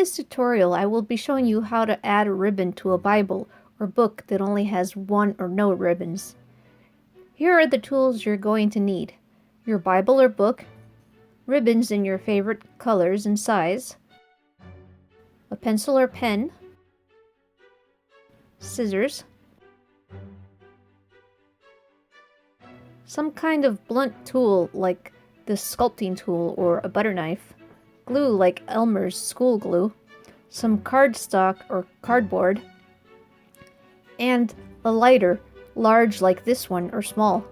this tutorial, I will be showing you how to add a ribbon to a Bible or book that only has one or no ribbons. Here are the tools you're going to need: your Bible or book, ribbons in your favorite colors and size, a pencil or pen, scissors, some kind of blunt tool like this sculpting tool or a butter knife, glue like Elmer's school glue, some cardstock or cardboard, and a lighter, large like this one or small.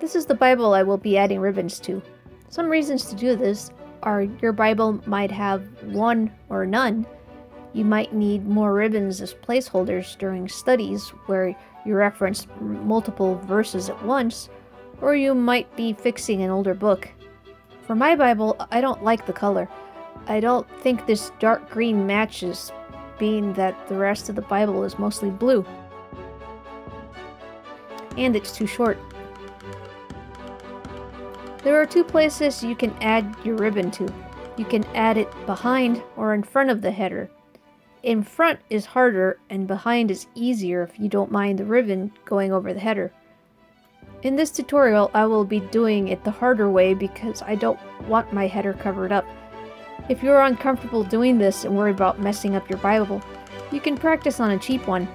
This is the Bible I will be adding ribbons to. Some reasons to do this are your Bible might have one or none. You might need more ribbons as placeholders during studies where you reference multiple verses at once, or you might be fixing an older book. For my Bible, I don't like the color. I don't think this dark green matches, being that the rest of the Bible is mostly blue. And it's too short. There are two places you can add your ribbon to. You can add it behind or in front of the header. In front is harder and behind is easier if you don't mind the ribbon going over the header. In this tutorial, I will be doing it the harder way because I don't want my header covered up. If you're uncomfortable doing this and worry about messing up your Bible, you can practice on a cheap one.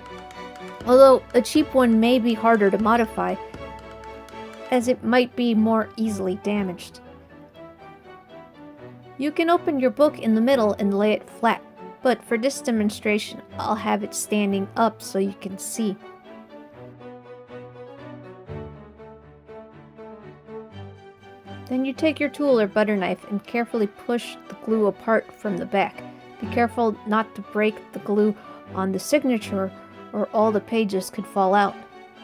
Although a cheap one may be harder to modify, as it might be more easily damaged. You can open your book in the middle and lay it flat, but for this demonstration, I'll have it standing up so you can see. Then you take your tool or butter knife and carefully push the glue apart from the back. Be careful not to break the glue on the signature or all the pages could fall out.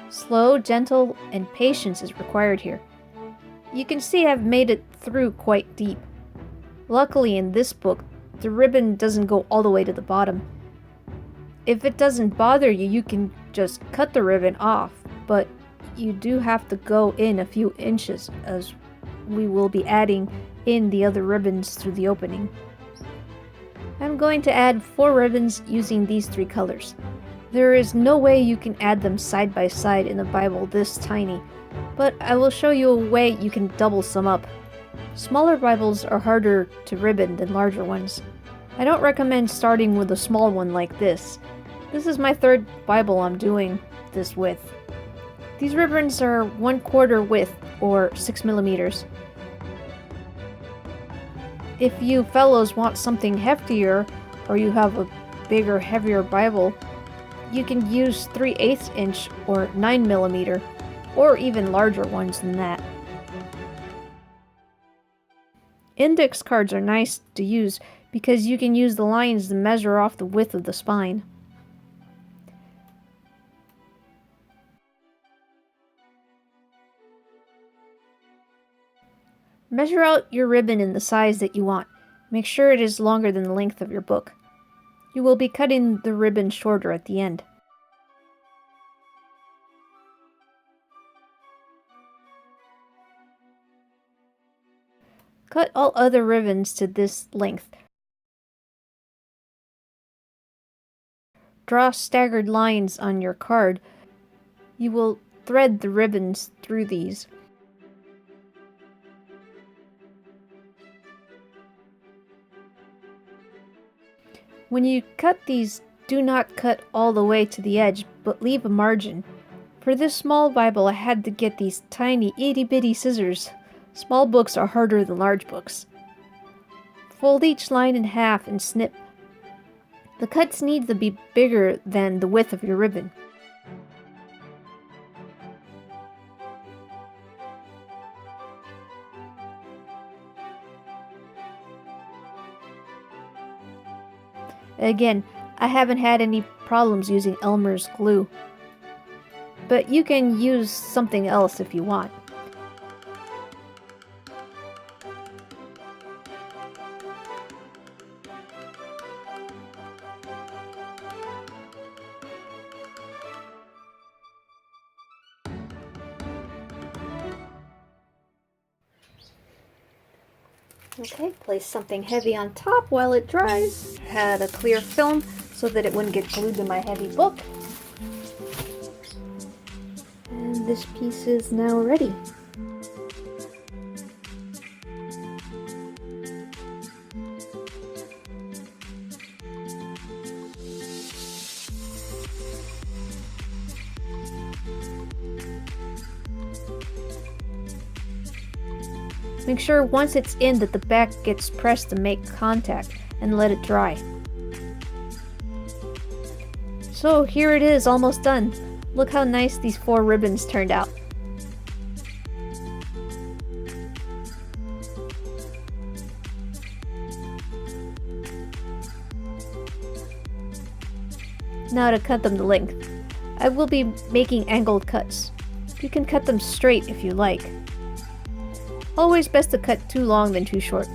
Slow, gentle, and patience is required here. You can see I've made it through quite deep. Luckily in this book, the ribbon doesn't go all the way to the bottom. If it doesn't bother you, you can just cut the ribbon off, but you do have to go in a few inches as we will be adding in the other ribbons through the opening. I'm going to add 4 ribbons using these 3 colors. There is no way you can add them side by side in a Bible this tiny, but I will show you a way you can double some up. Smaller Bibles are harder to ribbon than larger ones. I don't recommend starting with a small one like this. This is my 3rd Bible I'm doing this with. These ribbons are 1/4 width or 6 millimeters. If you fellows want something heftier or you have a bigger, heavier Bible, you can use 3/8 inch or 9 millimeter, or even larger ones than that. Index cards are nice to use because you can use the lines to measure off the width of the spine. Measure out your ribbon in the size that you want. Make sure it is longer than the length of your book. You will be cutting the ribbon shorter at the end. Cut all other ribbons to this length. Draw staggered lines on your card. You will thread the ribbons through these. When you cut these, do not cut all the way to the edge, but leave a margin. For this small Bible, I had to get these tiny itty-bitty scissors. Small books are harder than large books. Fold each line in half and snip. The cuts need to be bigger than the width of your ribbon. Again, I haven't had any problems using Elmer's glue, but you can use something else if you want. Okay, place something heavy on top while it dries. Had a clear film so that it wouldn't get glued to my heavy book. And this piece is now ready. Make sure once it's in that the back gets pressed to make contact, and let it dry. So here it is, almost done. Look how nice these 4 ribbons turned out. Now to cut them to length. I will be making angled cuts. You can cut them straight if you like. Always best to cut too long than too short.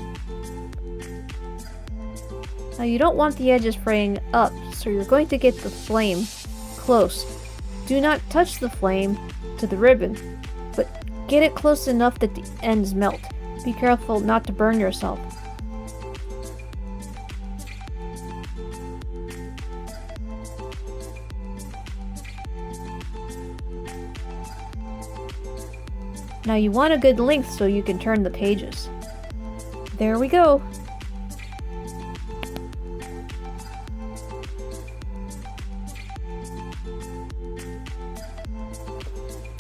Now you don't want the edges fraying up, so you're going to get the flame close. Do not touch the flame to the ribbon, but get it close enough that the ends melt. Be careful not to burn yourself. Now you want a good length so you can turn the pages. There we go.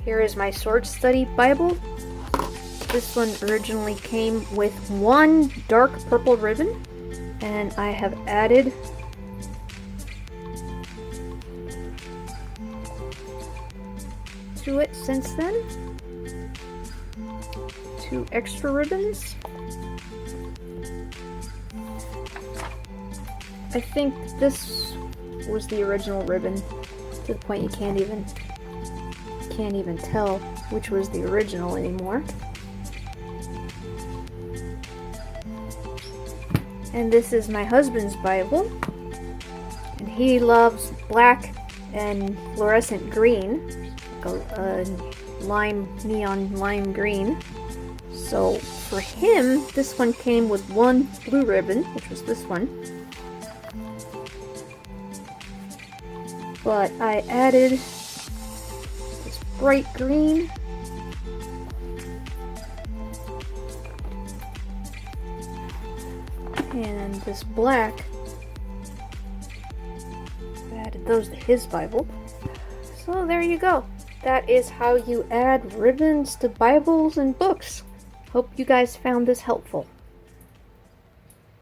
Here is my sword study Bible. This one originally came with 1 dark purple ribbon, and I have added to it since then. 2 extra ribbons. I think this was the original ribbon, to the point you can't even tell which was the original anymore. And this is my husband's Bible, and he loves black and fluorescent green, like a neon lime green. So for him, this one came with 1 blue ribbon, which was this one. But I added this bright green. And this black. I added those to his Bible. So there you go. That is how you add ribbons to Bibles and books. Hope you guys found this helpful.